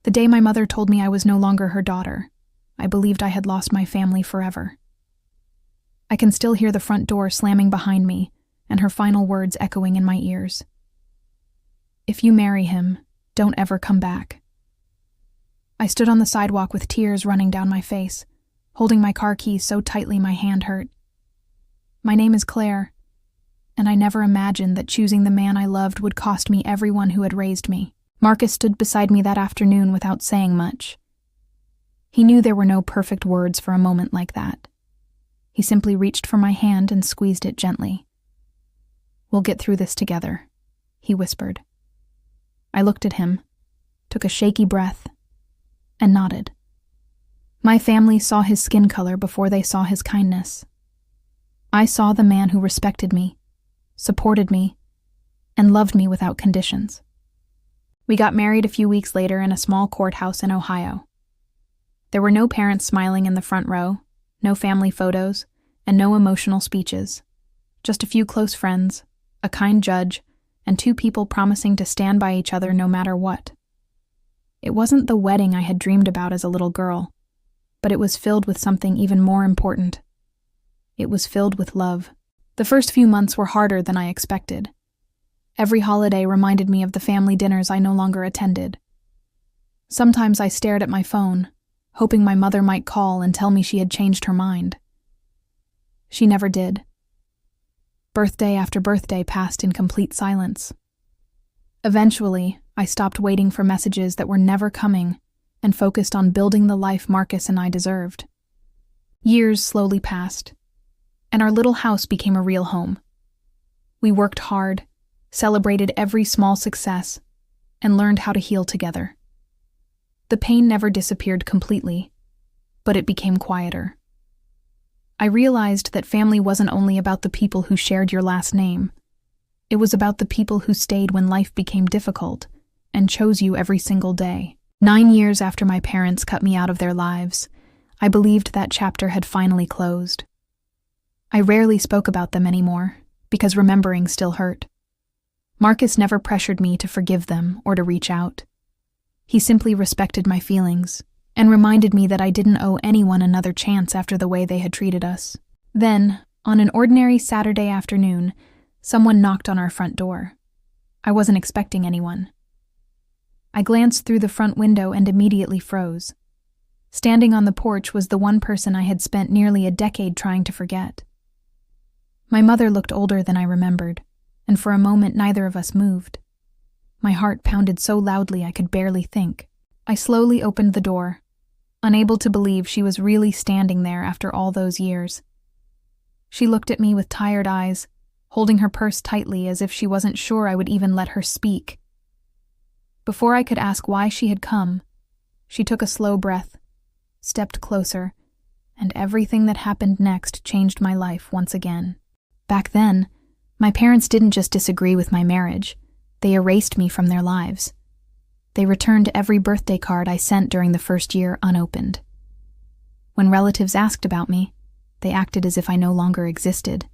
The day my mother told me I was no longer her daughter, I believed I had lost my family forever. I can still hear the front door slamming behind me and her final words echoing in my ears. "If you marry him, don't ever come back." I stood on the sidewalk with tears running down my face, holding my car keys so tightly my hand hurt. My name is Claire, and I never imagined that choosing the man I loved would cost me everyone who had raised me. Marcus stood beside me that afternoon without saying much. He knew there were no perfect words for a moment like that. He simply reached for my hand and squeezed it gently. "We'll get through this together," he whispered. I looked at him, took a shaky breath, and nodded. My family saw his skin color before they saw his kindness. I saw the man who respected me, supported me, and loved me without conditions. We got married a few weeks later in a small courthouse in Ohio. There were no parents smiling in the front row, no family photos, and no emotional speeches. Just a few close friends, a kind judge, and two people promising to stand by each other no matter what. It wasn't the wedding I had dreamed about as a little girl, but it was filled with something even more important. It was filled with love. The first few months were harder than I expected. Every holiday reminded me of the family dinners I no longer attended. Sometimes I stared at my phone, hoping my mother might call and tell me she had changed her mind. She never did. Birthday after birthday passed in complete silence. Eventually, I stopped waiting for messages that were never coming and focused on building the life Marcus and I deserved. Years slowly passed, and our little house became a real home. We worked hard, celebrated every small success, and learned how to heal together. The pain never disappeared completely, but it became quieter. I realized that family wasn't only about the people who shared your last name. It was about the people who stayed when life became difficult and chose you every single day. 9 years after my parents cut me out of their lives, I believed that chapter had finally closed. I rarely spoke about them anymore, because remembering still hurt. Marcus never pressured me to forgive them or to reach out. He simply respected my feelings and reminded me that I didn't owe anyone another chance after the way they had treated us. Then, on an ordinary Saturday afternoon, someone knocked on our front door. I wasn't expecting anyone. I glanced through the front window and immediately froze. Standing on the porch was the one person I had spent nearly a decade trying to forget. My mother looked older than I remembered, and for a moment neither of us moved. My heart pounded so loudly I could barely think. I slowly opened the door, unable to believe she was really standing there after all those years. She looked at me with tired eyes, holding her purse tightly as if she wasn't sure I would even let her speak. Before I could ask why she had come, she took a slow breath, stepped closer, and everything that happened next changed my life once again. Back then, my parents didn't just disagree with my marriage, they erased me from their lives. They returned every birthday card I sent during the first year unopened. When relatives asked about me, they acted as if I no longer existed.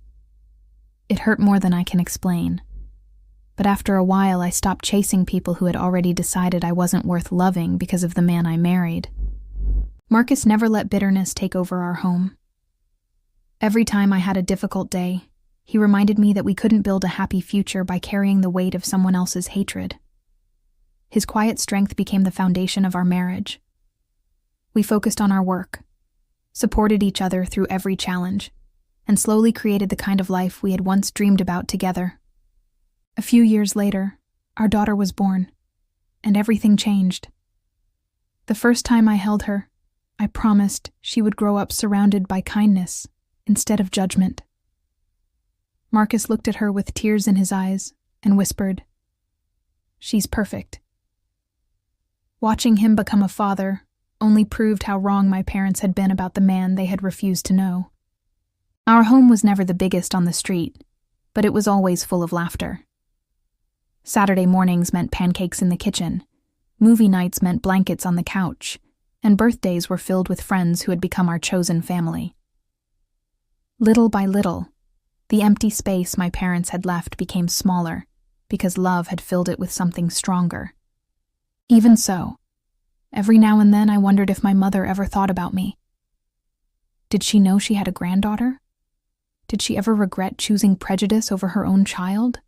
It hurt more than I can explain. But after a while, I stopped chasing people who had already decided I wasn't worth loving because of the man I married. Marcus never let bitterness take over our home. Every time I had a difficult day, he reminded me that we couldn't build a happy future by carrying the weight of someone else's hatred. His quiet strength became the foundation of our marriage. We focused on our work, supported each other through every challenge, and slowly created the kind of life we had once dreamed about together. A few years later, our daughter was born, and everything changed. The first time I held her, I promised she would grow up surrounded by kindness instead of judgment. Marcus looked at her with tears in his eyes and whispered, "She's perfect." Watching him become a father only proved how wrong my parents had been about the man they had refused to know. Our home was never the biggest on the street, but it was always full of laughter. Saturday mornings meant pancakes in the kitchen, movie nights meant blankets on the couch, and birthdays were filled with friends who had become our chosen family. Little by little, the empty space my parents had left became smaller because love had filled it with something stronger. Even so, Every now and then I wondered if my mother ever thought about me. Did she know she had a granddaughter? Did she ever regret choosing prejudice over her own child?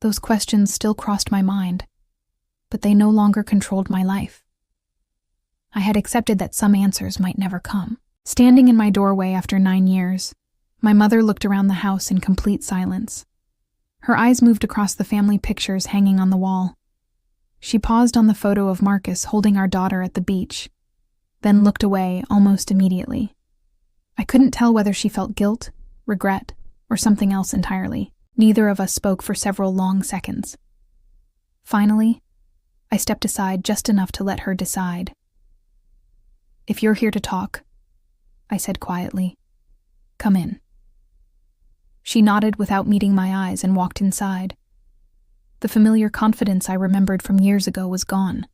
Those questions still crossed my mind, but they no longer controlled my life. I had accepted that some answers might never come. Standing in my doorway after 9 years, my mother looked around the house in complete silence. Her eyes moved across the family pictures hanging on the wall. She paused on the photo of Marcus holding our daughter at the beach, then looked away almost immediately. I couldn't tell whether she felt guilt, regret, or something else entirely. Neither of us spoke for several long seconds. Finally, I stepped aside just enough to let her decide. "If you're here to talk," I said quietly, "come in." She nodded without meeting my eyes and walked inside. The familiar confidence I remembered from years ago was gone.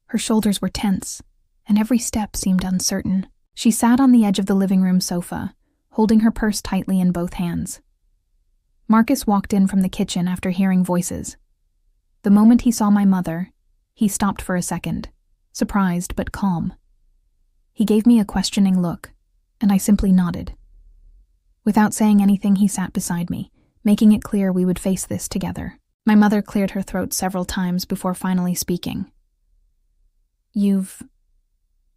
Her shoulders were tense, and every step seemed uncertain. She sat on the edge of the living room sofa, holding her purse tightly in both hands. Marcus walked in from the kitchen after hearing voices. The moment he saw my mother, he stopped for a second, surprised but calm. He gave me a questioning look, and I simply nodded. Without saying anything, he sat beside me, making it clear we would face this together. My mother cleared her throat several times before finally speaking. "You've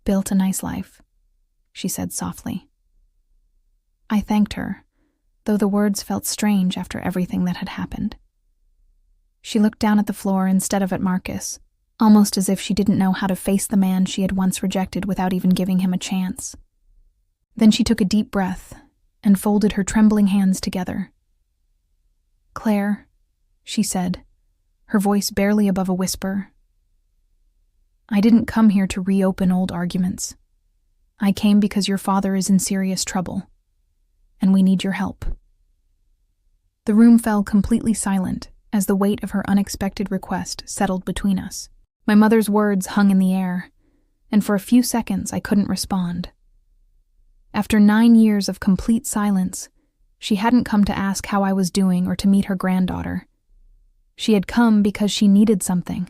built a nice life," she said softly. I thanked her, though the words felt strange after everything that had happened. She looked down at the floor instead of at Marcus, almost as if she didn't know how to face the man she had once rejected without even giving him a chance. Then she took a deep breath and folded her trembling hands together. "Claire," she said, her voice barely above a whisper, "I didn't come here to reopen old arguments. I came because your father is in serious trouble, and we need your help." The room fell completely silent as the weight of her unexpected request settled between us. My mother's words hung in the air, and for a few seconds I couldn't respond. After 9 years of complete silence, she hadn't come to ask how I was doing or to meet her granddaughter. She had come because she needed something.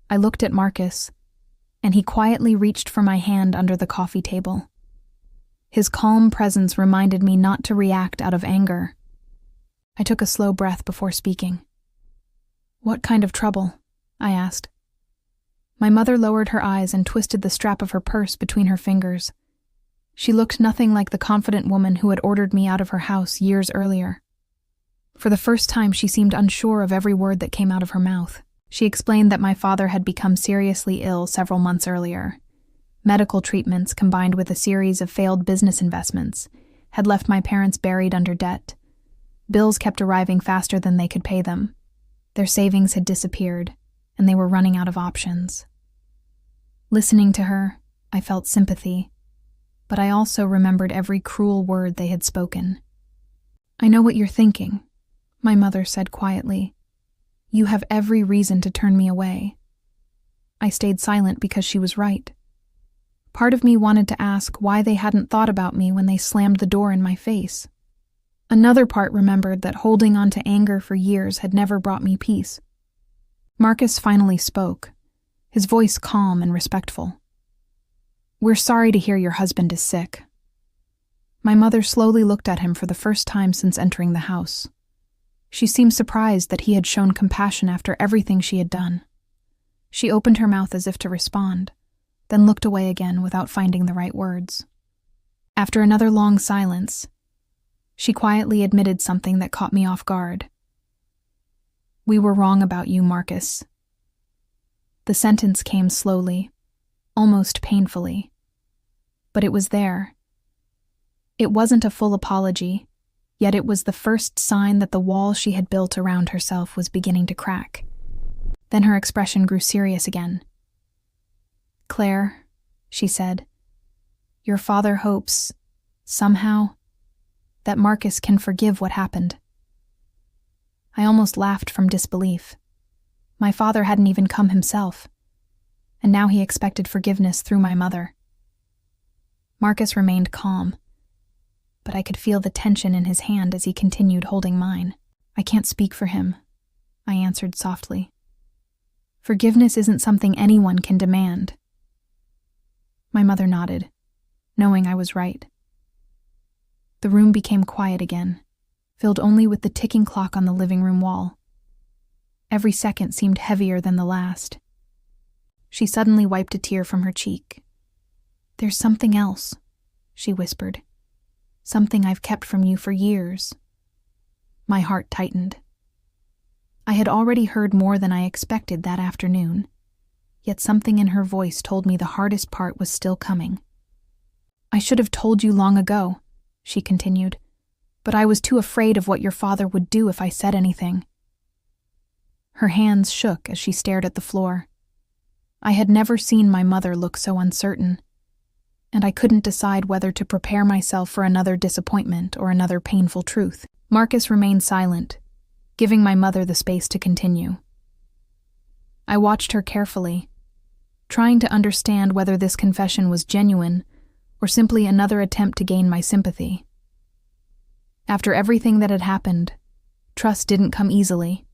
I looked at Marcus, and he quietly reached for my hand under the coffee table. His calm presence reminded me not to react out of anger. I took a slow breath before speaking. "What kind of trouble?" I asked. My mother lowered her eyes and twisted the strap of her purse between her fingers. She looked nothing like the confident woman who had ordered me out of her house years earlier. For the first time, she seemed unsure of every word that came out of her mouth. She explained that my father had become seriously ill several months earlier. Medical treatments, combined with a series of failed business investments, had left my parents buried under debt. Bills kept arriving faster than they could pay them. Their savings had disappeared, and they were running out of options. Listening to her, I felt sympathy, but I also remembered every cruel word they had spoken. "I know what you're thinking," my mother said quietly. "You have every reason to turn me away." I stayed silent because she was right. Part of me wanted to ask why they hadn't thought about me when they slammed the door in my face. Another part remembered that holding on to anger for years had never brought me peace. Marcus finally spoke, his voice calm and respectful. "We're sorry to hear your husband is sick." My mother slowly looked at him for the first time since entering the house. She seemed surprised that he had shown compassion after everything she had done. She opened her mouth as if to respond, then looked away again without finding the right words. After another long silence, she quietly admitted something that caught me off guard. "We were wrong about you, Marcus." The sentence came slowly, almost painfully, but it was there. It wasn't a full apology, yet it was the first sign that the wall she had built around herself was beginning to crack. Then her expression grew serious again. "Claire," she said, "your father hopes, somehow, that Marcus can forgive what happened." I almost laughed from disbelief. My father hadn't even come himself, and now he expected forgiveness through my mother. Marcus remained calm, but I could feel the tension in his hand as he continued holding mine. "I can't speak for him," I answered softly. Forgiveness isn't something anyone can demand. My mother nodded, knowing I was right. The room became quiet again, filled only with the ticking clock on the living room wall. Every second seemed heavier than the last. She suddenly wiped a tear from her cheek. "There's something else," she whispered. "Something I've kept from you for years." My heart tightened. I had already heard more than I expected that afternoon, yet something in her voice told me the hardest part was still coming. "I should have told you long ago," she continued, "but I was too afraid of what your father would do if I said anything." Her hands shook as she stared at the floor. I had never seen my mother look so uncertain, and I couldn't decide whether to prepare myself for another disappointment or another painful truth. Marcus remained silent, giving my mother the space to continue. I watched her carefully, trying to understand whether this confession was genuine or simply another attempt to gain my sympathy. After everything that had happened, trust didn't come easily.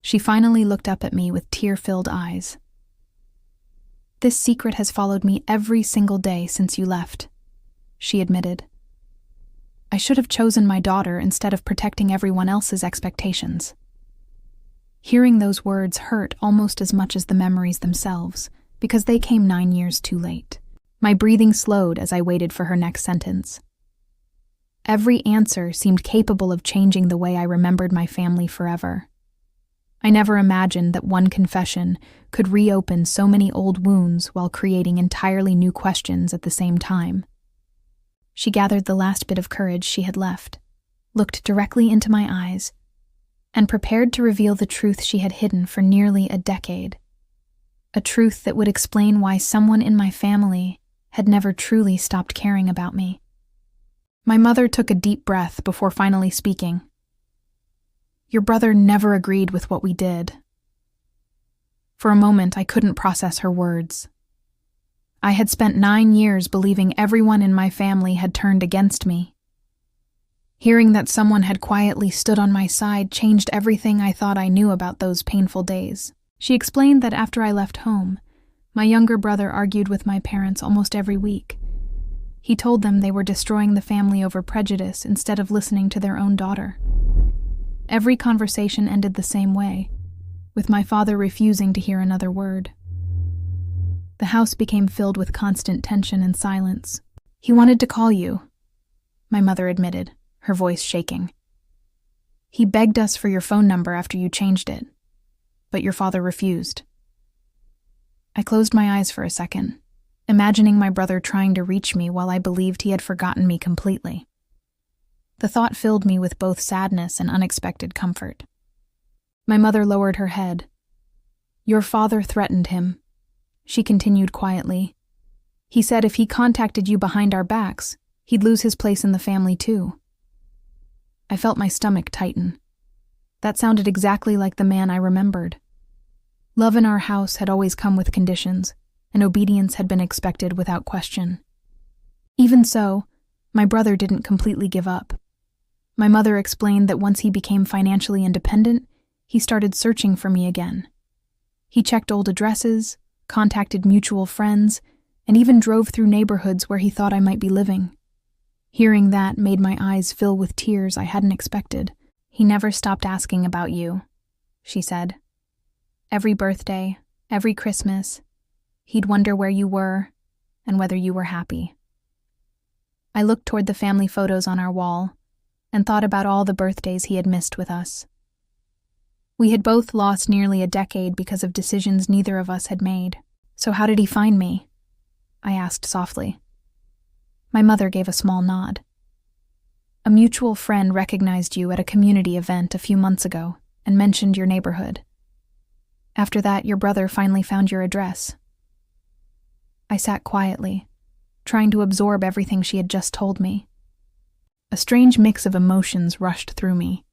She finally looked up at me with tear-filled eyes. "This secret has followed me every single day since you left," she admitted. "I should have chosen my daughter instead of protecting everyone else's expectations." Hearing those words hurt almost as much as the memories themselves, because they came 9 years too late. My breathing slowed as I waited for her next sentence. Every answer seemed capable of changing the way I remembered my family forever. I never imagined that one confession could reopen so many old wounds while creating entirely new questions at the same time. She gathered the last bit of courage she had left, looked directly into my eyes, and prepared to reveal the truth she had hidden for nearly a decade. A truth that would explain why someone in my family had never truly stopped caring about me. My mother took a deep breath before finally speaking. "Your brother never agreed with what we did." For a moment, I couldn't process her words. I had spent 9 years believing everyone in my family had turned against me. Hearing that someone had quietly stood on my side changed everything I thought I knew about those painful days. She explained that after I left home, my younger brother argued with my parents almost every week. He told them they were destroying the family over prejudice instead of listening to their own daughter. Every conversation ended the same way, with my father refusing to hear another word. The house became filled with constant tension and silence. "He wanted to call you," my mother admitted, her voice shaking. "He begged us for your phone number after you changed it, but your father refused." I closed my eyes for a second, imagining my brother trying to reach me while I believed he had forgotten me completely. The thought filled me with both sadness and unexpected comfort. My mother lowered her head. "Your father threatened him," she continued quietly. "He said if he contacted you behind our backs, he'd lose his place in the family too." I felt my stomach tighten. That sounded exactly like the man I remembered. Love in our house had always come with conditions, and obedience had been expected without question. Even so, my brother didn't completely give up. My mother explained that once he became financially independent, he started searching for me again. He checked old addresses, contacted mutual friends, and even drove through neighborhoods where he thought I might be living. Hearing that made my eyes fill with tears I hadn't expected. "He never stopped asking about you," she said. "Every birthday, every Christmas, he'd wonder where you were and whether you were happy." I looked toward the family photos on our wall and thought about all the birthdays he had missed with us. We had both lost nearly a decade because of decisions neither of us had made. "So how did he find me?" I asked softly. My mother gave a small nod. "A mutual friend recognized you at a community event a few months ago and mentioned your neighborhood. After that, your brother finally found your address." I sat quietly, trying to absorb everything she had just told me. A strange mix of emotions rushed through me.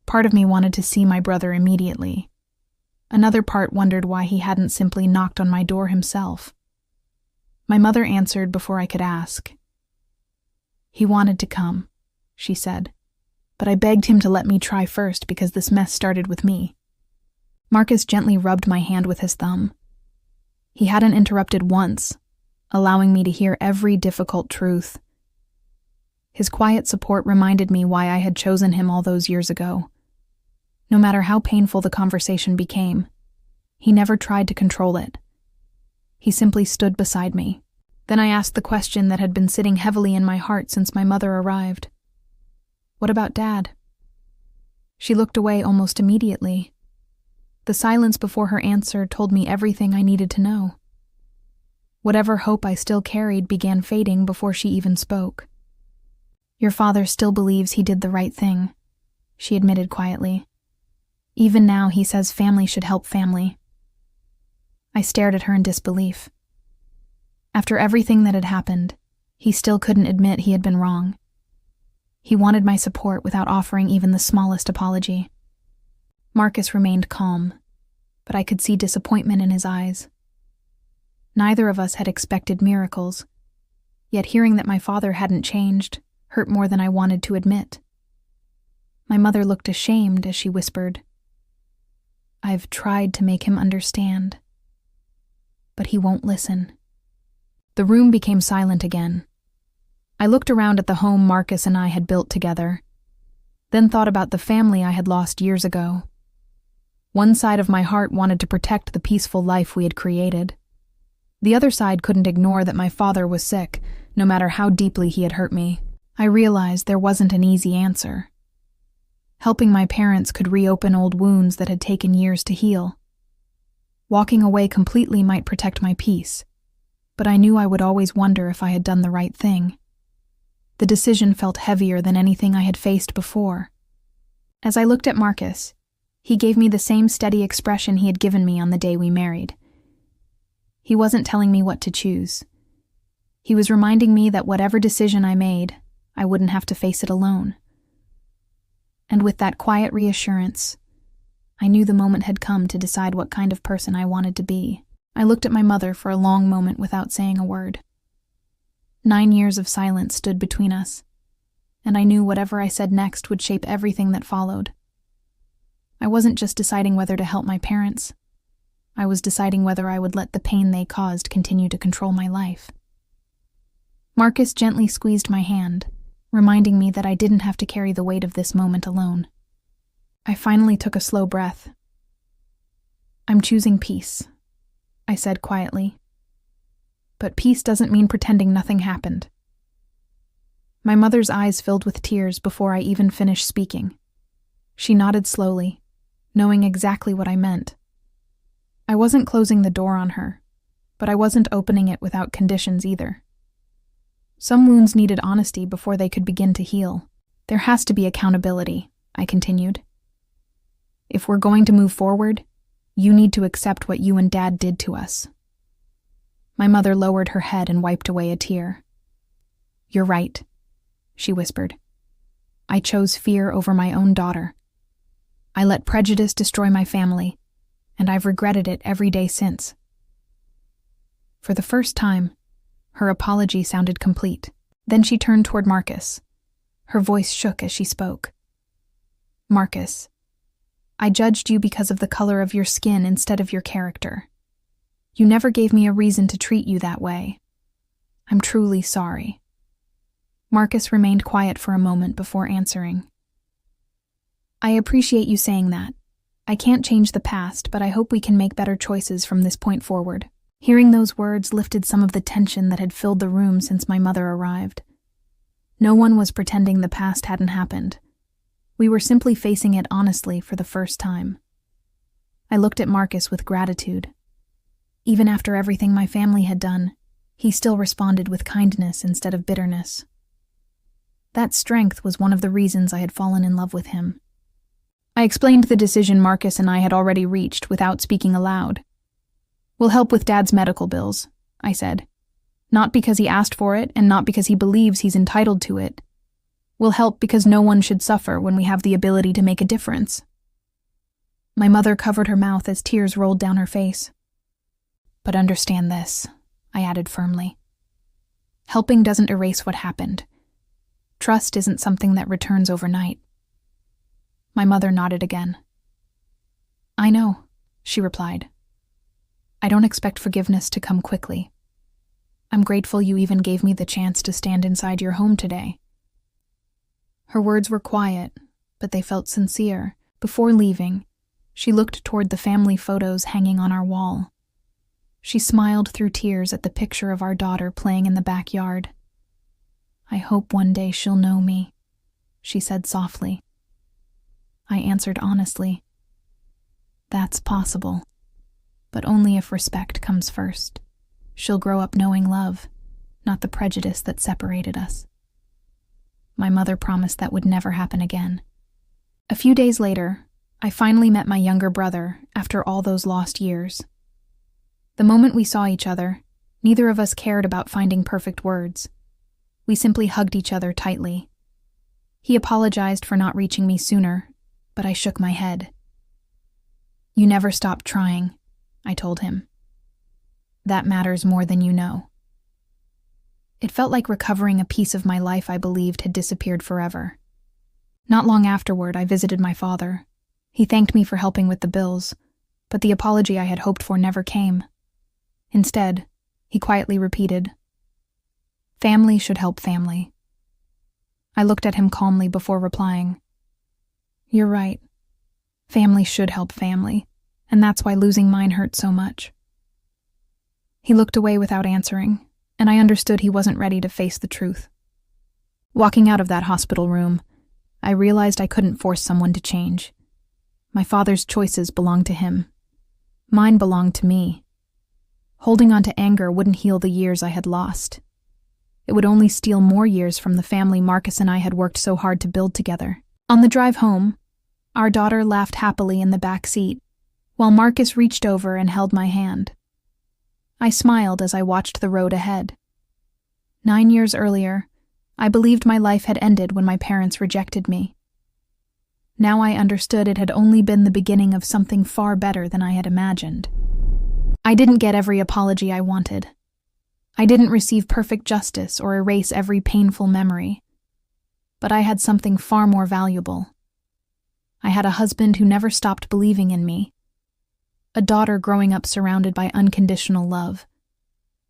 Part of me wanted to see my brother immediately. Another part wondered why he hadn't simply knocked on my door himself. My mother answered before I could ask. "He wanted to come," she said, "but I begged him to let me try first because this mess started with me." Marcus gently rubbed my hand with his thumb. He hadn't interrupted once, allowing me to hear every difficult truth. His quiet support reminded me why I had chosen him all those years ago. No matter how painful the conversation became, he never tried to control it. He simply stood beside me. Then I asked the question that had been sitting heavily in my heart since my mother arrived. "What about Dad?" She looked away almost immediately. The silence before her answer told me everything I needed to know. Whatever hope I still carried began fading before she even spoke. "Your father still believes he did the right thing," she admitted quietly. "Even now he says family should help family." I stared at her in disbelief. After everything that had happened, he still couldn't admit he had been wrong. He wanted my support without offering even the smallest apology. Marcus remained calm, but I could see disappointment in his eyes. Neither of us had expected miracles, yet hearing that my father hadn't changed hurt more than I wanted to admit. My mother looked ashamed as she whispered, "I've tried to make him understand, but he won't listen." The room became silent again. I looked around at the home Marcus and I had built together, then thought about the family I had lost years ago. One side of my heart wanted to protect the peaceful life we had created. The other side couldn't ignore that my father was sick, no matter how deeply he had hurt me. I realized there wasn't an easy answer. Helping my parents could reopen old wounds that had taken years to heal. Walking away completely might protect my peace, but I knew I would always wonder if I had done the right thing. The decision felt heavier than anything I had faced before. As I looked at Marcus, he gave me the same steady expression he had given me on the day we married. He wasn't telling me what to choose. He was reminding me that whatever decision I made, I wouldn't have to face it alone. And with that quiet reassurance, I knew the moment had come to decide what kind of person I wanted to be. I looked at my mother for a long moment without saying a word. 9 years of silence stood between us, and I knew whatever I said next would shape everything that followed. I wasn't just deciding whether to help my parents. I was deciding whether I would let the pain they caused continue to control my life. Marcus gently squeezed my hand, reminding me that I didn't have to carry the weight of this moment alone. I finally took a slow breath. "I'm choosing peace," I said quietly. "But peace doesn't mean pretending nothing happened." My mother's eyes filled with tears before I even finished speaking. She nodded slowly, knowing exactly what I meant. I wasn't closing the door on her, but I wasn't opening it without conditions either. Some wounds needed honesty before they could begin to heal. "There has to be accountability," I continued. "If we're going to move forward, you need to accept what you and Dad did to us." My mother lowered her head and wiped away a tear. "You're right," she whispered. "I chose fear over my own daughter. I let prejudice destroy my family, and I've regretted it every day since." For the first time, her apology sounded complete. Then she turned toward Marcus. Her voice shook as she spoke. "Marcus, I judged you because of the color of your skin instead of your character. You never gave me a reason to treat you that way. I'm truly sorry." Marcus remained quiet for a moment before answering. "I appreciate you saying that. I can't change the past, but I hope we can make better choices from this point forward." Hearing those words lifted some of the tension that had filled the room since my mother arrived. No one was pretending the past hadn't happened. We were simply facing it honestly for the first time. I looked at Marcus with gratitude. Even after everything my family had done, he still responded with kindness instead of bitterness. That strength was one of the reasons I had fallen in love with him. I explained the decision Marcus and I had already reached without speaking aloud. "We'll help with Dad's medical bills," I said. "Not because he asked for it and not because he believes he's entitled to it. We'll help because no one should suffer when we have the ability to make a difference." My mother covered her mouth as tears rolled down her face. "But understand this," I added firmly. "Helping doesn't erase what happened. Trust isn't something that returns overnight." My mother nodded again. "I know," she replied. "I don't expect forgiveness to come quickly. I'm grateful you even gave me the chance to stand inside your home today." Her words were quiet, but they felt sincere. Before leaving, she looked toward the family photos hanging on our wall. She smiled through tears at the picture of our daughter playing in the backyard. "I hope one day she'll know me," she said softly. I answered honestly, "That's possible, but only if respect comes first. She'll grow up knowing love, not the prejudice that separated us." My mother promised that would never happen again. A few days later, I finally met my younger brother after all those lost years. The moment we saw each other, neither of us cared about finding perfect words. We simply hugged each other tightly. He apologized for not reaching me sooner, but I shook my head. "You never stopped trying," I told him. "That matters more than you know." It felt like recovering a piece of my life I believed had disappeared forever. Not long afterward, I visited my father. He thanked me for helping with the bills, but the apology I had hoped for never came. Instead, he quietly repeated, "Family should help family." I looked at him calmly before replying, "You're right. Family should help family, and that's why losing mine hurt so much." He looked away without answering, and I understood he wasn't ready to face the truth. Walking out of that hospital room, I realized I couldn't force someone to change. My father's choices belonged to him. Mine belonged to me. Holding on to anger wouldn't heal the years I had lost. It would only steal more years from the family Marcus and I had worked so hard to build together. On the drive home, our daughter laughed happily in the back seat, while Marcus reached over and held my hand. I smiled as I watched the road ahead. 9 years earlier, I believed my life had ended when my parents rejected me. Now I understood it had only been the beginning of something far better than I had imagined. I didn't get every apology I wanted. I didn't receive perfect justice or erase every painful memory. But I had something far more valuable. I had a husband who never stopped believing in me, a daughter growing up surrounded by unconditional love,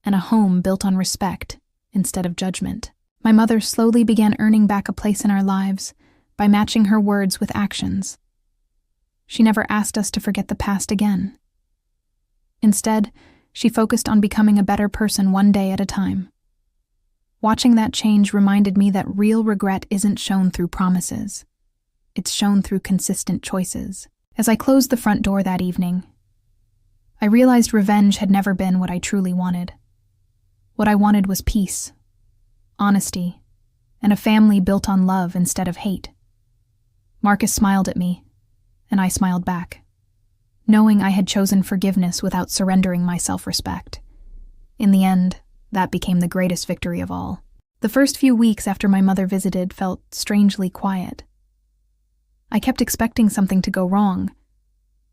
and a home built on respect instead of judgment. My mother slowly began earning back a place in our lives by matching her words with actions. She never asked us to forget the past again. Instead, she focused on becoming a better person one day at a time. Watching that change reminded me that real regret isn't shown through promises. It's shown through consistent choices. As I closed the front door that evening, I realized revenge had never been what I truly wanted. What I wanted was peace, honesty, and a family built on love instead of hate. Marcus smiled at me, and I smiled back, knowing I had chosen forgiveness without surrendering my self-respect. In the end, that became the greatest victory of all. The first few weeks after my mother visited felt strangely quiet. I kept expecting something to go wrong,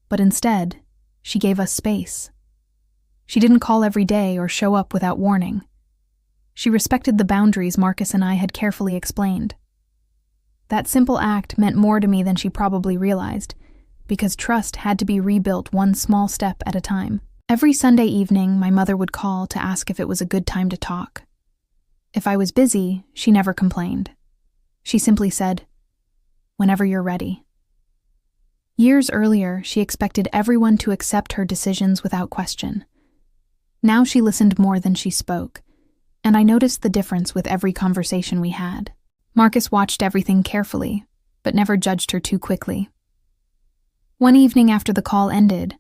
but instead, she gave us space. She didn't call every day or show up without warning. She respected the boundaries Marcus and I had carefully explained. That simple act meant more to me than she probably realized, because trust had to be rebuilt one small step at a time. Every Sunday evening, my mother would call to ask if it was a good time to talk. If I was busy, she never complained. She simply said, "Whenever you're ready." Years earlier, she expected everyone to accept her decisions without question. Now she listened more than she spoke, and I noticed the difference with every conversation we had. Marcus watched everything carefully, but never judged her too quickly. One evening after the call ended,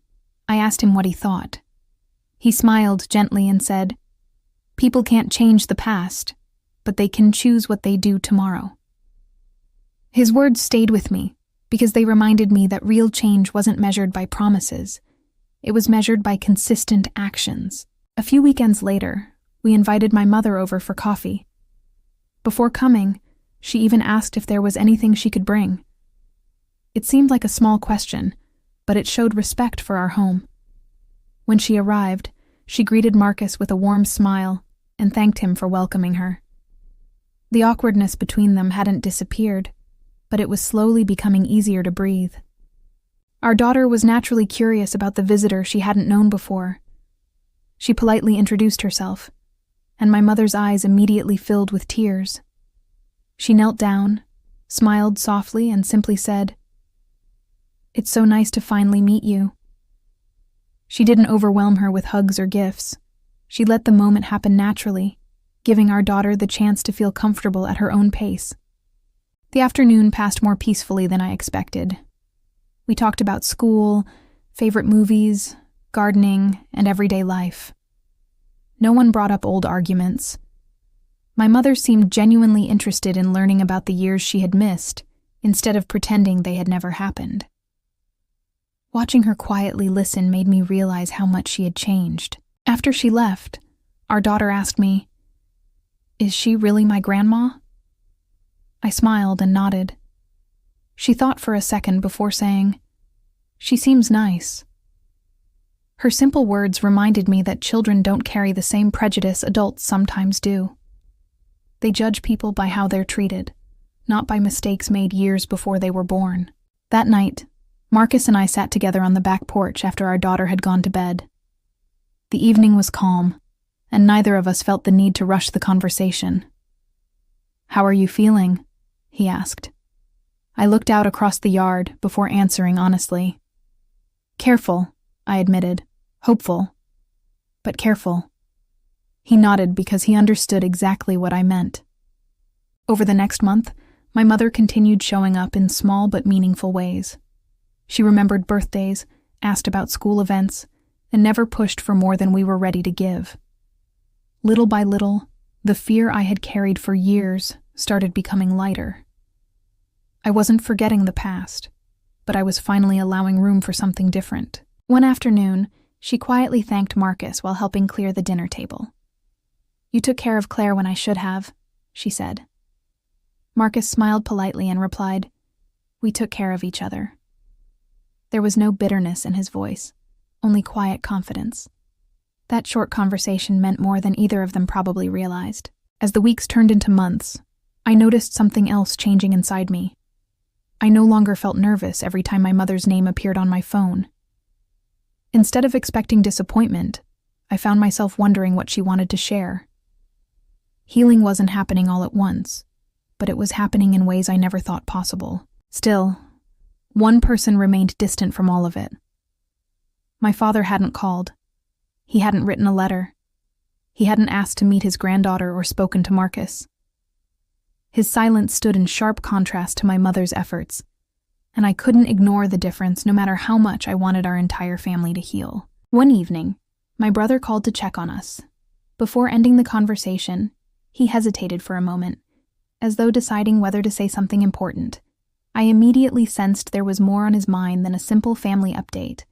I asked him what he thought. He smiled gently and said, "People can't change the past, but they can choose what they do tomorrow." His words stayed with me because they reminded me that real change wasn't measured by promises. It was measured by consistent actions. A few weekends later, we invited my mother over for coffee. Before coming, she even asked if there was anything she could bring. It seemed like a small question, but it showed respect for our home. When she arrived, she greeted Marcus with a warm smile and thanked him for welcoming her. The awkwardness between them hadn't disappeared, but it was slowly becoming easier to breathe. Our daughter was naturally curious about the visitor she hadn't known before. She politely introduced herself, and my mother's eyes immediately filled with tears. She knelt down, smiled softly, and simply said, "It's so nice to finally meet you." She didn't overwhelm her with hugs or gifts. She let the moment happen naturally, giving our daughter the chance to feel comfortable at her own pace. The afternoon passed more peacefully than I expected. We talked about school, favorite movies, gardening, and everyday life. No one brought up old arguments. My mother seemed genuinely interested in learning about the years she had missed, instead of pretending they had never happened. Watching her quietly listen made me realize how much she had changed. After she left, our daughter asked me, "Is she really my grandma?" I smiled and nodded. She thought for a second before saying, "She seems nice." Her simple words reminded me that children don't carry the same prejudice adults sometimes do. They judge people by how they're treated, not by mistakes made years before they were born. That night, Marcus and I sat together on the back porch after our daughter had gone to bed. The evening was calm, and neither of us felt the need to rush the conversation. "How are you feeling?" he asked. I looked out across the yard before answering honestly. "Careful," I admitted. "Hopeful, but careful." He nodded because he understood exactly what I meant. Over the next month, my mother continued showing up in small but meaningful ways. She remembered birthdays, asked about school events, and never pushed for more than we were ready to give. Little by little, the fear I had carried for years started becoming lighter. I wasn't forgetting the past, but I was finally allowing room for something different. One afternoon, she quietly thanked Marcus while helping clear the dinner table. "You took care of Claire when I should have," she said. Marcus smiled politely and replied, "We took care of each other." There was no bitterness in his voice, only quiet confidence. That short conversation meant more than either of them probably realized. As the weeks turned into months, I noticed something else changing inside me. I no longer felt nervous every time my mother's name appeared on my phone. Instead of expecting disappointment, I found myself wondering what she wanted to share. Healing wasn't happening all at once, but it was happening in ways I never thought possible. Still, one person remained distant from all of it. My father hadn't called. He hadn't written a letter. He hadn't asked to meet his granddaughter or spoken to Marcus. His silence stood in sharp contrast to my mother's efforts, and I couldn't ignore the difference no matter how much I wanted our entire family to heal. One evening, my brother called to check on us. Before ending the conversation, he hesitated for a moment, as though deciding whether to say something important. I immediately sensed there was more on his mind than a simple family update,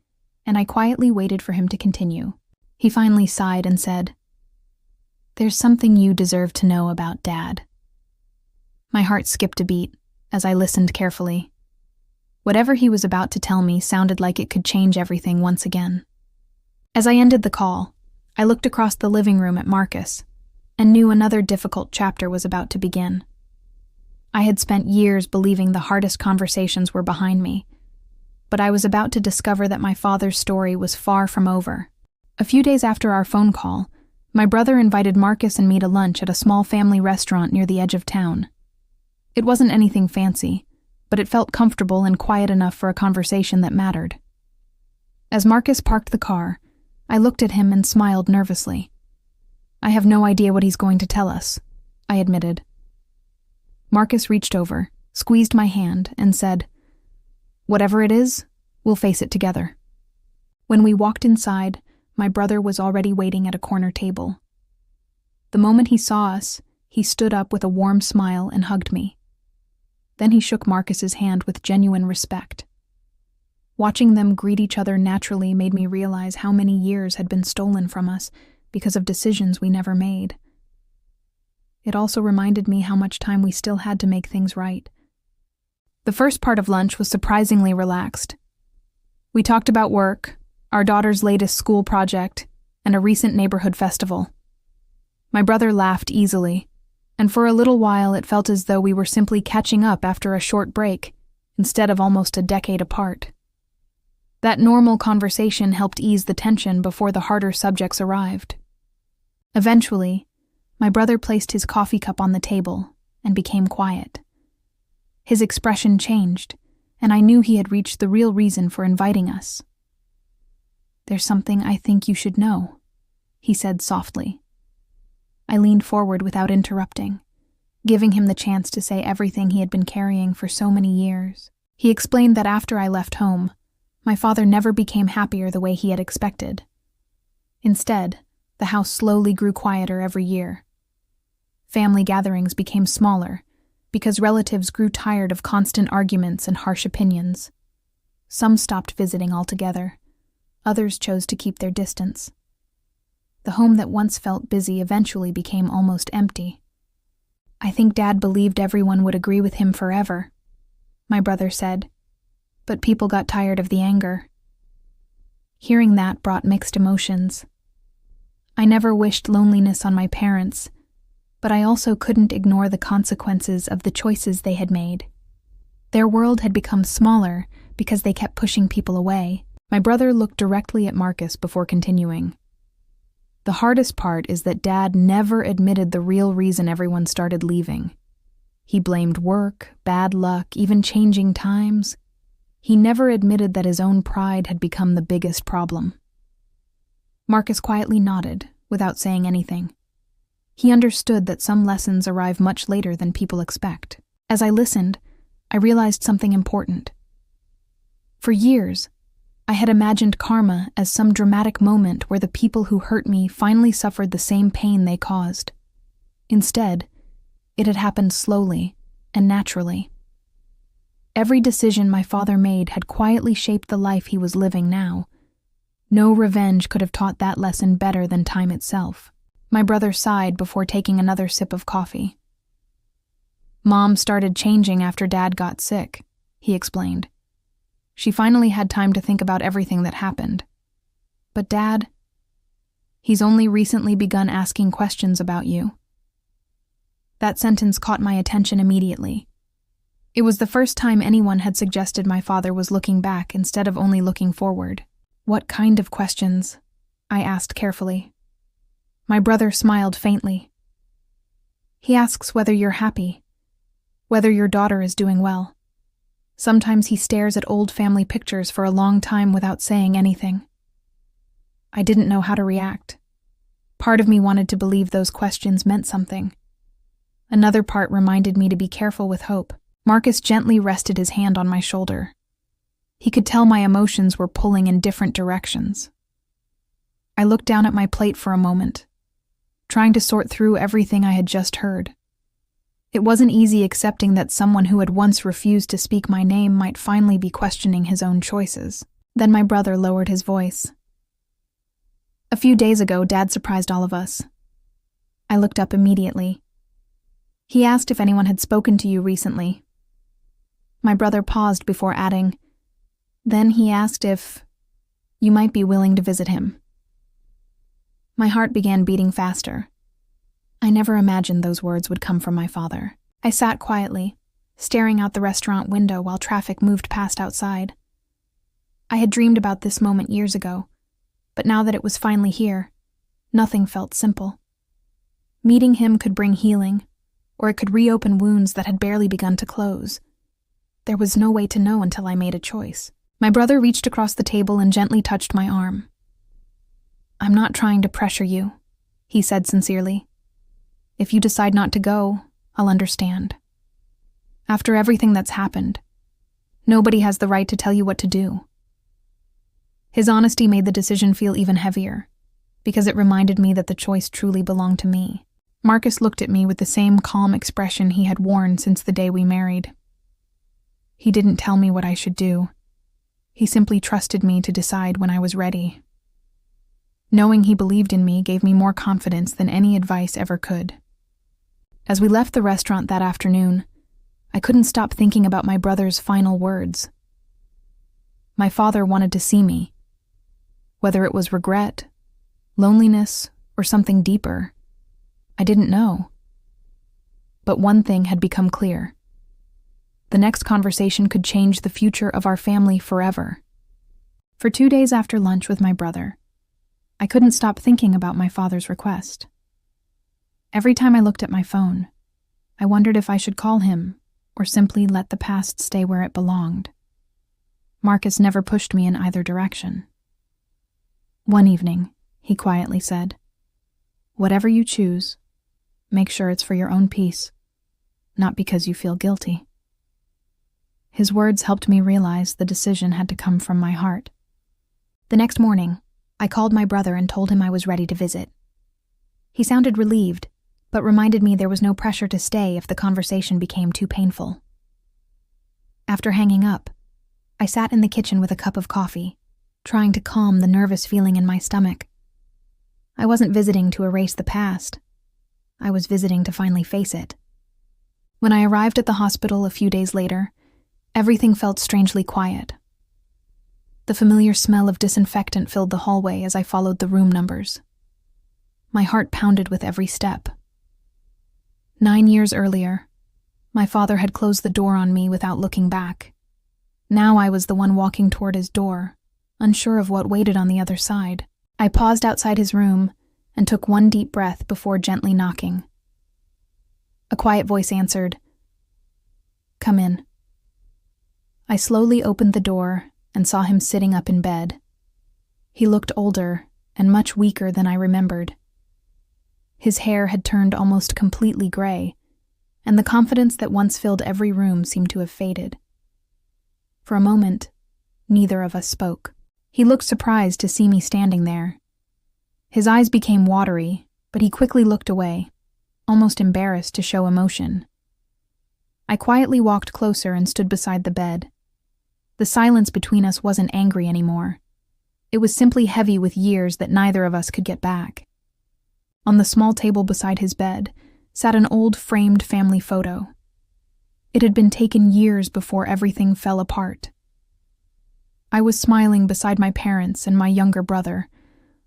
and I quietly waited for him to continue. He finally sighed and said, "There's something you deserve to know about Dad." My heart skipped a beat as I listened carefully. Whatever he was about to tell me sounded like it could change everything once again. As I ended the call, I looked across the living room at Marcus and knew another difficult chapter was about to begin. I had spent years believing the hardest conversations were behind me, but I was about to discover that my father's story was far from over. A few days after our phone call, my brother invited Marcus and me to lunch at a small family restaurant near the edge of town. It wasn't anything fancy, but it felt comfortable and quiet enough for a conversation that mattered. As Marcus parked the car, I looked at him and smiled nervously. "I have no idea what he's going to tell us," I admitted. Marcus reached over, squeezed my hand, and said, "Whatever it is, we'll face it together." When we walked inside, my brother was already waiting at a corner table. The moment he saw us, he stood up with a warm smile and hugged me. Then he shook Marcus's hand with genuine respect. Watching them greet each other naturally made me realize how many years had been stolen from us because of decisions we never made. It also reminded me how much time we still had to make things right. The first part of lunch was surprisingly relaxed. We talked about work, our daughter's latest school project, and a recent neighborhood festival. My brother laughed easily, and for a little while it felt as though we were simply catching up after a short break, instead of almost a decade apart. That normal conversation helped ease the tension before the harder subjects arrived. Eventually, my brother placed his coffee cup on the table and became quiet. His expression changed, and I knew he had reached the real reason for inviting us. "There's something I think you should know," he said softly. I leaned forward without interrupting, giving him the chance to say everything he had been carrying for so many years. He explained that after I left home, my father never became happier the way he had expected. Instead, the house slowly grew quieter every year. Family gatherings became smaller because relatives grew tired of constant arguments and harsh opinions. Some stopped visiting altogether. Others chose to keep their distance. The home that once felt busy eventually became almost empty. "I think Dad believed everyone would agree with him forever," my brother said, "but people got tired of the anger." Hearing that brought mixed emotions. I never wished loneliness on my parents, but I also couldn't ignore the consequences of the choices they had made. Their world had become smaller because they kept pushing people away. My brother looked directly at Marcus before continuing. "The hardest part is that Dad never admitted the real reason everyone started leaving. He blamed work, bad luck, even changing times. He never admitted that his own pride had become the biggest problem." Marcus quietly nodded, without saying anything. He understood that some lessons arrive much later than people expect. As I listened, I realized something important. For years, I had imagined karma as some dramatic moment where the people who hurt me finally suffered the same pain they caused. Instead, it had happened slowly and naturally. Every decision my father made had quietly shaped the life he was living now. No revenge could have taught that lesson better than time itself. My brother sighed before taking another sip of coffee. "Mom started changing after Dad got sick," he explained. "She finally had time to think about everything that happened. But Dad, he's only recently begun asking questions about you." That sentence caught my attention immediately. It was the first time anyone had suggested my father was looking back instead of only looking forward. "What kind of questions?" I asked carefully. My brother smiled faintly. "He asks whether you're happy, whether your daughter is doing well. Sometimes he stares at old family pictures for a long time without saying anything." I didn't know how to react. Part of me wanted to believe those questions meant something. Another part reminded me to be careful with hope. Marcus gently rested his hand on my shoulder. He could tell my emotions were pulling in different directions. I looked down at my plate for a moment, trying to sort through everything I had just heard. It wasn't easy accepting that someone who had once refused to speak my name might finally be questioning his own choices. Then my brother lowered his voice. "A few days ago, Dad surprised all of us." I looked up immediately. "He asked if anyone had spoken to you recently." My brother paused before adding, "Then he asked if you might be willing to visit him." My heart began beating faster. I never imagined those words would come from my father. I sat quietly, staring out the restaurant window while traffic moved past outside. I had dreamed about this moment years ago, but now that it was finally here, nothing felt simple. Meeting him could bring healing, or it could reopen wounds that had barely begun to close. There was no way to know until I made a choice. My brother reached across the table and gently touched my arm. "I'm not trying to pressure you," he said sincerely. "If you decide not to go, I'll understand. After everything that's happened, nobody has the right to tell you what to do." His honesty made the decision feel even heavier, because it reminded me that the choice truly belonged to me. Marcus looked at me with the same calm expression he had worn since the day we married. He didn't tell me what I should do. He simply trusted me to decide when I was ready. Knowing he believed in me gave me more confidence than any advice ever could. As we left the restaurant that afternoon, I couldn't stop thinking about my brother's final words. My father wanted to see me. Whether it was regret, loneliness, or something deeper, I didn't know. But one thing had become clear. The next conversation could change the future of our family forever. For 2 days after lunch with my brother, I couldn't stop thinking about my father's request. Every time I looked at my phone, I wondered if I should call him or simply let the past stay where it belonged. Marcus never pushed me in either direction. One evening, he quietly said, "Whatever you choose, make sure it's for your own peace, not because you feel guilty." His words helped me realize the decision had to come from my heart. The next morning, I called my brother and told him I was ready to visit. He sounded relieved, but reminded me there was no pressure to stay if the conversation became too painful. After hanging up, I sat in the kitchen with a cup of coffee, trying to calm the nervous feeling in my stomach. I wasn't visiting to erase the past. I was visiting to finally face it. When I arrived at the hospital a few days later, everything felt strangely quiet. The familiar smell of disinfectant filled the hallway as I followed the room numbers. My heart pounded with every step. 9 years earlier, my father had closed the door on me without looking back. Now I was the one walking toward his door, unsure of what waited on the other side. I paused outside his room and took one deep breath before gently knocking. A quiet voice answered, "Come in." I slowly opened the door and saw him sitting up in bed. He looked older and much weaker than I remembered. His hair had turned almost completely gray, and the confidence that once filled every room seemed to have faded. For a moment, neither of us spoke. He looked surprised to see me standing there. His eyes became watery, but he quickly looked away, almost embarrassed to show emotion. I quietly walked closer and stood beside the bed. The silence between us wasn't angry anymore. It was simply heavy with years that neither of us could get back. On the small table beside his bed sat an old framed family photo. It had been taken years before everything fell apart. I was smiling beside my parents and my younger brother,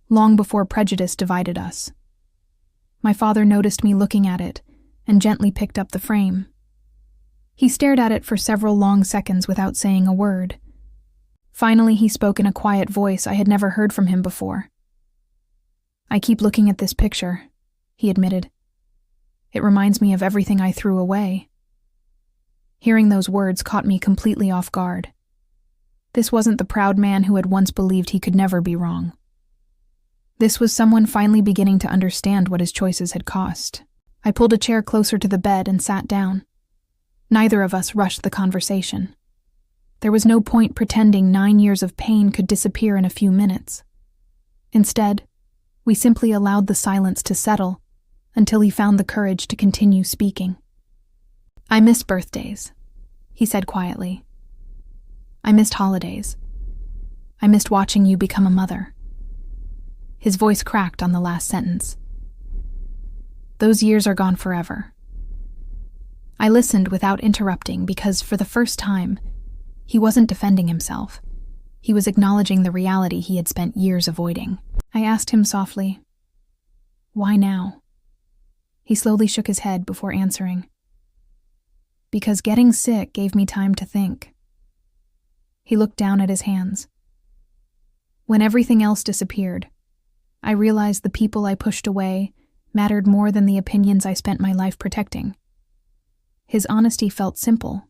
long before prejudice divided us. My father noticed me looking at it and gently picked up the frame. He stared at it for several long seconds without saying a word. Finally, he spoke in a quiet voice I had never heard from him before. "I keep looking at this picture," he admitted. "It reminds me of everything I threw away." Hearing those words caught me completely off guard. This wasn't the proud man who had once believed he could never be wrong. This was someone finally beginning to understand what his choices had cost. I pulled a chair closer to the bed and sat down. Neither of us rushed the conversation. There was no point pretending 9 years of pain could disappear in a few minutes. Instead, we simply allowed the silence to settle until he found the courage to continue speaking. "I miss birthdays," he said quietly. "I missed holidays. I missed watching you become a mother." His voice cracked on the last sentence. "Those years are gone forever." I listened without interrupting because, for the first time, he wasn't defending himself. He was acknowledging the reality he had spent years avoiding. I asked him softly, "Why now?" He slowly shook his head before answering, "Because getting sick gave me time to think." He looked down at his hands. "When everything else disappeared, I realized the people I pushed away mattered more than the opinions I spent my life protecting." His honesty felt simple,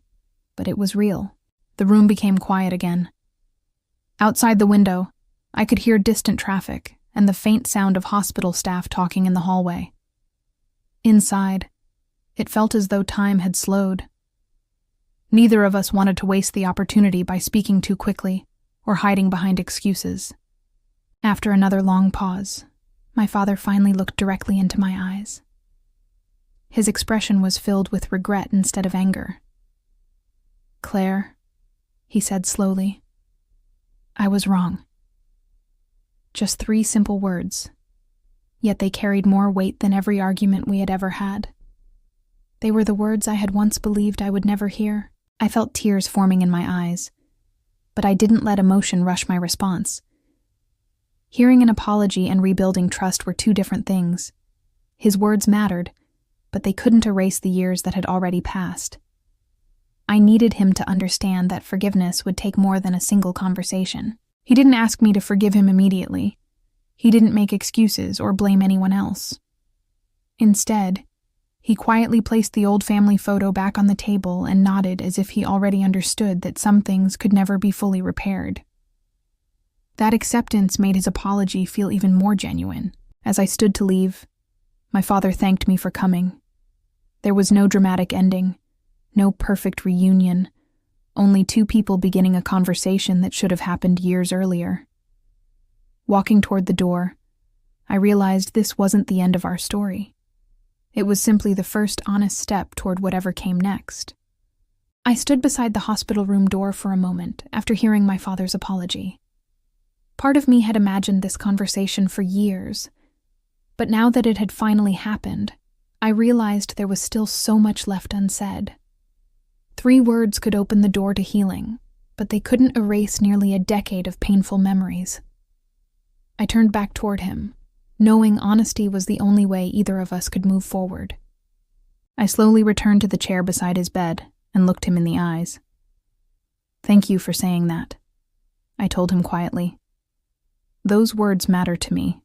but it was real. The room became quiet again. Outside the window, I could hear distant traffic and the faint sound of hospital staff talking in the hallway. Inside, it felt as though time had slowed. Neither of us wanted to waste the opportunity by speaking too quickly or hiding behind excuses. After another long pause, my father finally looked directly into my eyes. His expression was filled with regret instead of anger. "Claire," he said slowly, "I was wrong." Just 3 simple words, yet they carried more weight than every argument we had ever had. They were the words I had once believed I would never hear. I felt tears forming in my eyes, but I didn't let emotion rush my response. Hearing an apology and rebuilding trust were 2 different things. His words mattered, but they couldn't erase the years that had already passed. I needed him to understand that forgiveness would take more than a single conversation. He didn't ask me to forgive him immediately. He didn't make excuses or blame anyone else. Instead, he quietly placed the old family photo back on the table and nodded as if he already understood that some things could never be fully repaired. That acceptance made his apology feel even more genuine. As I stood to leave, my father thanked me for coming. There was no dramatic ending, no perfect reunion, only two people beginning a conversation that should have happened years earlier. Walking toward the door, I realized this wasn't the end of our story. It was simply the first honest step toward whatever came next. I stood beside the hospital room door for a moment after hearing my father's apology. Part of me had imagined this conversation for years, but now that it had finally happened, I realized there was still so much left unsaid. 3 words could open the door to healing, but they couldn't erase nearly a decade of painful memories. I turned back toward him, knowing honesty was the only way either of us could move forward. I slowly returned to the chair beside his bed and looked him in the eyes. "Thank you for saying that," I told him quietly. "Those words matter to me.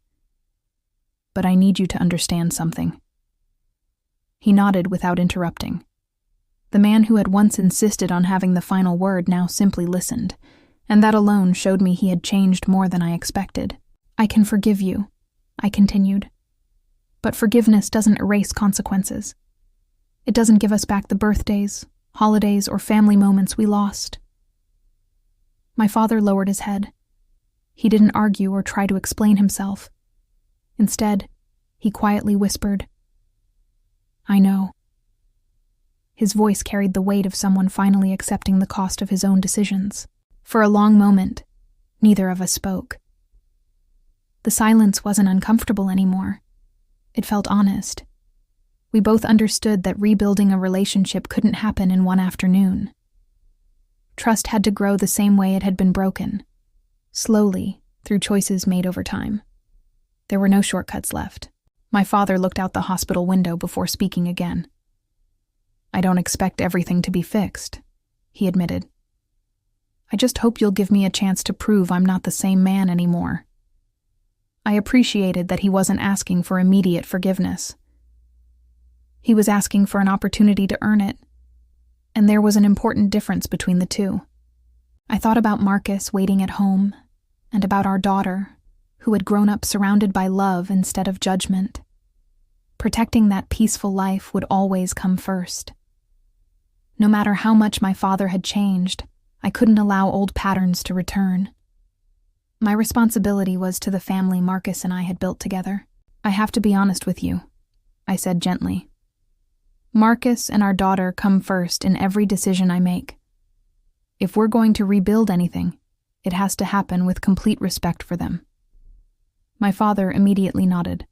But I need you to understand something." He nodded without interrupting. The man who had once insisted on having the final word now simply listened, and that alone showed me he had changed more than I expected. "I can forgive you," I continued. "But forgiveness doesn't erase consequences. It doesn't give us back the birthdays, holidays, or family moments we lost." My father lowered his head. He didn't argue or try to explain himself. Instead, he quietly whispered, "I know." His voice carried the weight of someone finally accepting the cost of his own decisions. For a long moment, neither of us spoke. The silence wasn't uncomfortable anymore. It felt honest. We both understood that rebuilding a relationship couldn't happen in one afternoon. Trust had to grow the same way it had been broken, slowly, through choices made over time. There were no shortcuts left. My father looked out the hospital window before speaking again. "I don't expect everything to be fixed," he admitted. "I just hope you'll give me a chance to prove I'm not the same man anymore." I appreciated that he wasn't asking for immediate forgiveness. He was asking for an opportunity to earn it, and there was an important difference between the two. I thought about Marcus waiting at home, and about our daughter, who had grown up surrounded by love instead of judgment. Protecting that peaceful life would always come first. No matter how much my father had changed, I couldn't allow old patterns to return. My responsibility was to the family Marcus and I had built together. "I have to be honest with you," I said gently. "Marcus and our daughter come first in every decision I make. If we're going to rebuild anything, it has to happen with complete respect for them." My father immediately nodded.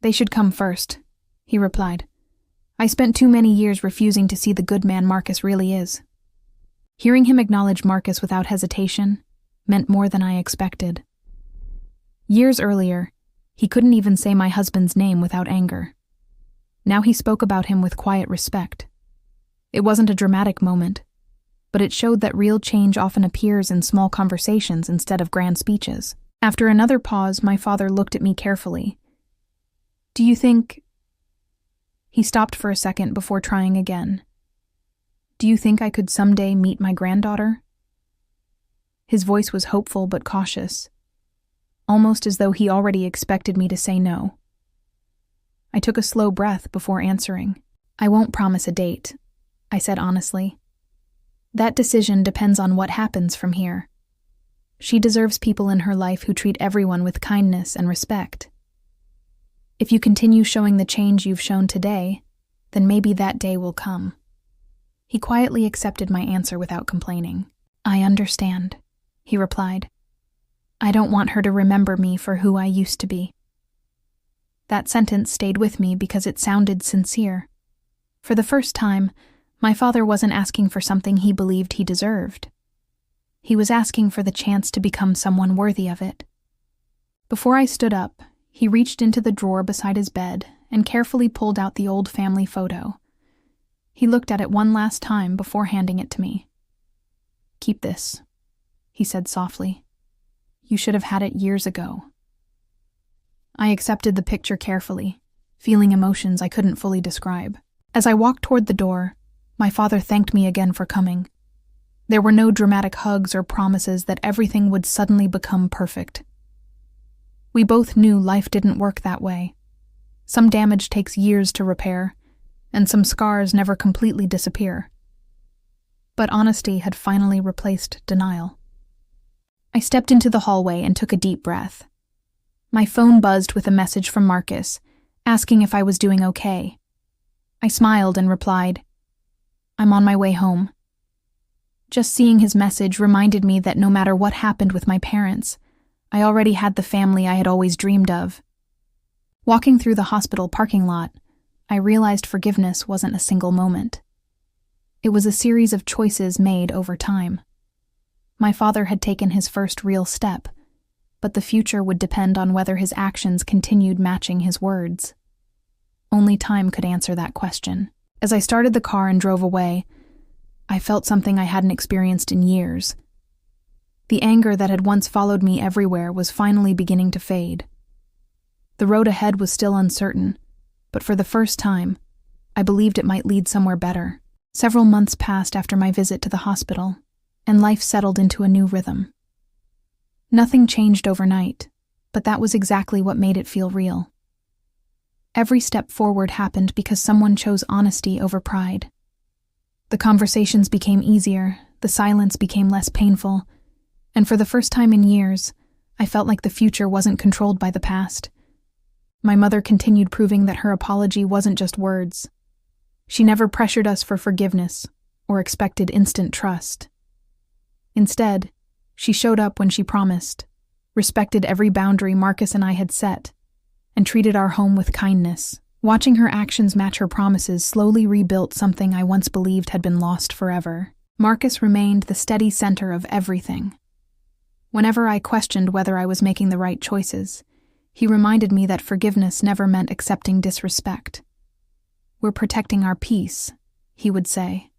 "They should come first," he replied. "I spent too many years refusing to see the good man Marcus really is." Hearing him acknowledge Marcus without hesitation meant more than I expected. Years earlier, he couldn't even say my husband's name without anger. Now he spoke about him with quiet respect. It wasn't a dramatic moment, but it showed that real change often appears in small conversations instead of grand speeches. After another pause, my father looked at me carefully. "Do you think—" He stopped for a second before trying again. "Do you think I could someday meet my granddaughter?" His voice was hopeful but cautious, almost as though he already expected me to say no. I took a slow breath before answering. "I won't promise a date," I said honestly. "That decision depends on what happens from here. She deserves people in her life who treat everyone with kindness and respect. If you continue showing the change you've shown today, then maybe that day will come." He quietly accepted my answer without complaining. "I understand," he replied. "I don't want her to remember me for who I used to be." That sentence stayed with me because it sounded sincere. For the first time, my father wasn't asking for something he believed he deserved. He was asking for the chance to become someone worthy of it. Before I stood up, he reached into the drawer beside his bed and carefully pulled out the old family photo. He looked at it one last time before handing it to me. "Keep this," he said softly. You should have had it years ago. I accepted the picture carefully, feeling emotions I couldn't fully describe. As I walked toward the door, my father thanked me again for coming. There were no dramatic hugs or promises that everything would suddenly become perfect. We both knew life didn't work that way. Some damage takes years to repair, and some scars never completely disappear. But honesty had finally replaced denial. I stepped into the hallway and took a deep breath. My phone buzzed with a message from Marcus, asking if I was doing okay. I smiled and replied, I'm on my way home. Just seeing his message reminded me that no matter what happened with my parents, I already had the family I had always dreamed of. Walking through the hospital parking lot, I realized forgiveness wasn't a single moment. It was a series of choices made over time. My father had taken his first real step, but the future would depend on whether his actions continued matching his words. Only time could answer that question. As I started the car and drove away, I felt something I hadn't experienced in years. The anger that had once followed me everywhere was finally beginning to fade. The road ahead was still uncertain, but for the first time, I believed it might lead somewhere better. Several months passed after my visit to the hospital, and life settled into a new rhythm. Nothing changed overnight, but that was exactly what made it feel real. Every step forward happened because someone chose honesty over pride. The conversations became easier, the silence became less painful, and for the first time in years, I felt like the future wasn't controlled by the past. My mother continued proving that her apology wasn't just words. She never pressured us for forgiveness or expected instant trust. Instead, she showed up when she promised, respected every boundary Marcus and I had set, and treated our home with kindness. Watching her actions match her promises slowly rebuilt something I once believed had been lost forever. Marcus remained the steady center of everything. Whenever I questioned whether I was making the right choices, he reminded me that forgiveness never meant accepting disrespect. We're protecting our peace, he would say,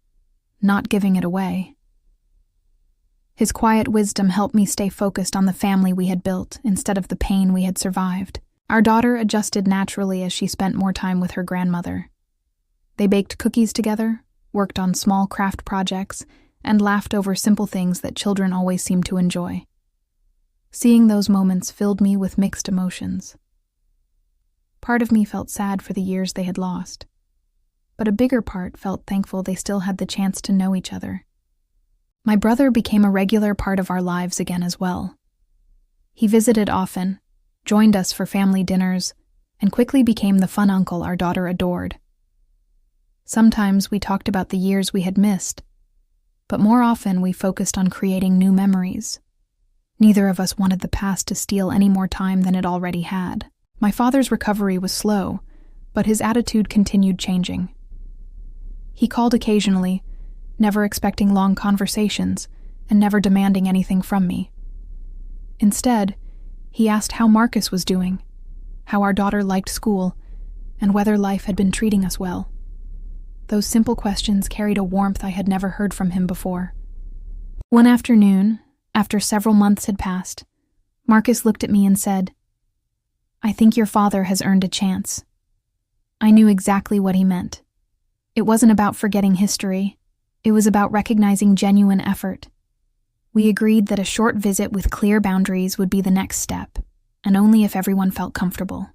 not giving it away. His quiet wisdom helped me stay focused on the family we had built instead of the pain we had survived. Our daughter adjusted naturally as she spent more time with her grandmother. They baked cookies together, worked on small craft projects, and laughed over simple things that children always seem to enjoy. Seeing those moments filled me with mixed emotions. Part of me felt sad for the years they had lost, but a bigger part felt thankful they still had the chance to know each other. My brother became a regular part of our lives again as well. He visited often, joined us for family dinners, and quickly became the fun uncle our daughter adored. Sometimes we talked about the years we had missed, but more often we focused on creating new memories. Neither of us wanted the past to steal any more time than it already had. My father's recovery was slow, but his attitude continued changing. He called occasionally, never expecting long conversations and never demanding anything from me. Instead, he asked how Marcus was doing, how our daughter liked school, and whether life had been treating us well. Those simple questions carried a warmth I had never heard from him before. One afternoon, after several months had passed, Marcus looked at me and said, "I think your father has earned a chance." I knew exactly what he meant. It wasn't about forgetting history. It was about recognizing genuine effort. We agreed that a short visit with clear boundaries would be the next step, and only if everyone felt comfortable.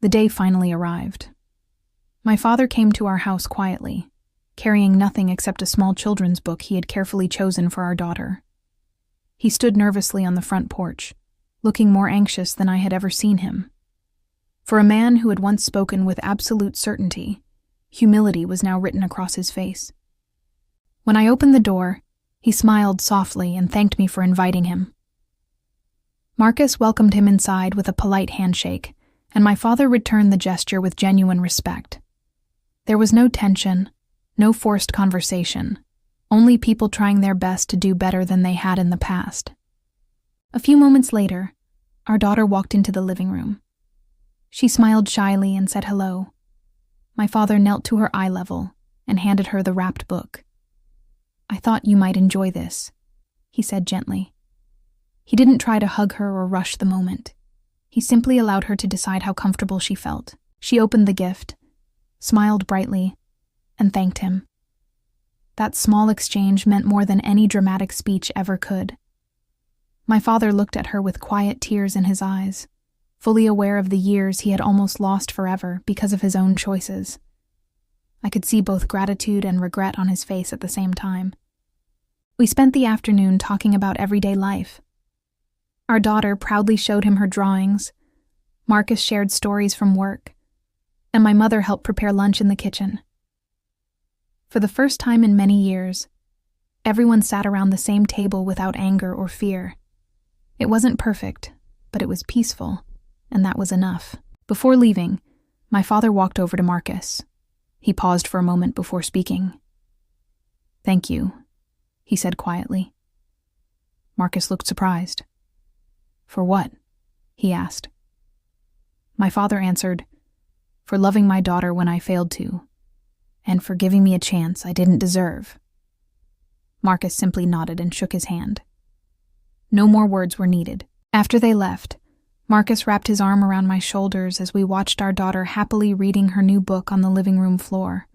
The day finally arrived. My father came to our house quietly, carrying nothing except a small children's book he had carefully chosen for our daughter. He stood nervously on the front porch, looking more anxious than I had ever seen him. For a man who had once spoken with absolute certainty, humility was now written across his face. When I opened the door, he smiled softly and thanked me for inviting him. Marcus welcomed him inside with a polite handshake, and my father returned the gesture with genuine respect. There was no tension, no forced conversation, only people trying their best to do better than they had in the past. A few moments later, our daughter walked into the living room. She smiled shyly and said hello. My father knelt to her eye level and handed her the wrapped book. "I thought you might enjoy this," he said gently. He didn't try to hug her or rush the moment. He simply allowed her to decide how comfortable she felt. She opened the gift, smiled brightly, and thanked him. That small exchange meant more than any dramatic speech ever could. My father looked at her with quiet tears in his eyes, fully aware of the years he had almost lost forever because of his own choices. I could see both gratitude and regret on his face at the same time. We spent the afternoon talking about everyday life. Our daughter proudly showed him her drawings, Marcus shared stories from work, and my mother helped prepare lunch in the kitchen. For the first time in many years, everyone sat around the same table without anger or fear. It wasn't perfect, but it was peaceful, and that was enough. Before leaving, my father walked over to Marcus. He paused for a moment before speaking. "Thank you," he said quietly. Marcus looked surprised. "For what?" he asked. My father answered, "For loving my daughter when I failed to, and for giving me a chance I didn't deserve." Marcus simply nodded and shook his hand. No more words were needed. After they left, Marcus wrapped his arm around my shoulders as we watched our daughter happily reading her new book on the living room floor.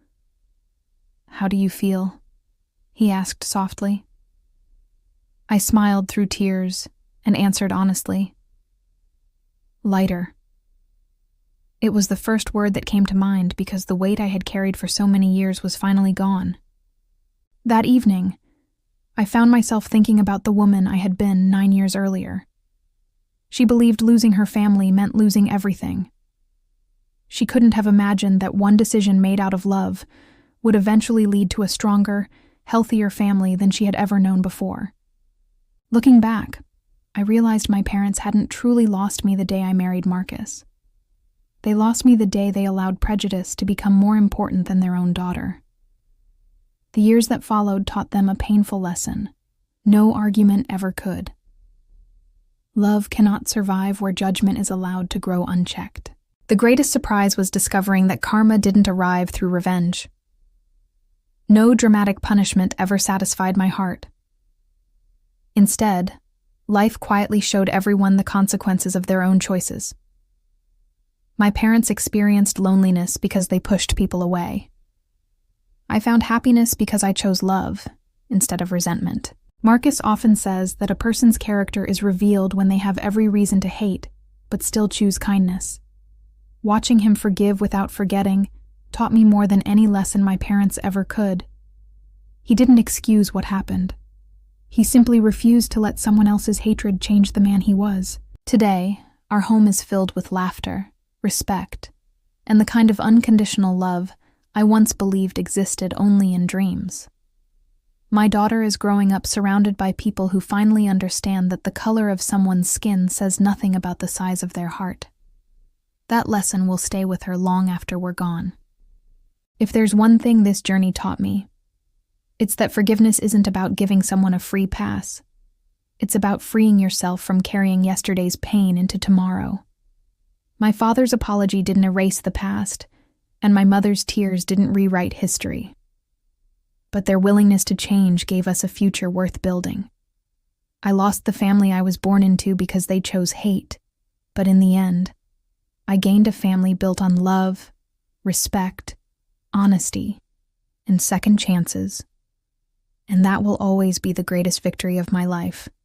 "How do you feel?" he asked softly. I smiled through tears and answered honestly, "Lighter." It was the first word that came to mind because the weight I had carried for so many years was finally gone. That evening, I found myself thinking about the woman I had been 9 years earlier. She believed losing her family meant losing everything. She couldn't have imagined that one decision made out of love would eventually lead to a stronger, healthier family than she had ever known before. Looking back, I realized my parents hadn't truly lost me the day I married Marcus. They lost me the day they allowed prejudice to become more important than their own daughter. The years that followed taught them a painful lesson. No argument ever could. Love cannot survive where judgment is allowed to grow unchecked. The greatest surprise was discovering that karma didn't arrive through revenge. No dramatic punishment ever satisfied my heart. Instead, life quietly showed everyone the consequences of their own choices. My parents experienced loneliness because they pushed people away. I found happiness because I chose love instead of resentment. Marcus often says that a person's character is revealed when they have every reason to hate, but still choose kindness. Watching him forgive without forgetting taught me more than any lesson my parents ever could. He didn't excuse what happened. He simply refused to let someone else's hatred change the man he was. Today, our home is filled with laughter, respect, and the kind of unconditional love I once believed existed only in dreams. My daughter is growing up surrounded by people who finally understand that the color of someone's skin says nothing about the size of their heart. That lesson will stay with her long after we're gone. If there's one thing this journey taught me, it's that forgiveness isn't about giving someone a free pass. It's about freeing yourself from carrying yesterday's pain into tomorrow. My father's apology didn't erase the past, and my mother's tears didn't rewrite history. But their willingness to change gave us a future worth building. I lost the family I was born into because they chose hate, but in the end, I gained a family built on love, respect, honesty, and second chances. And that will always be the greatest victory of my life.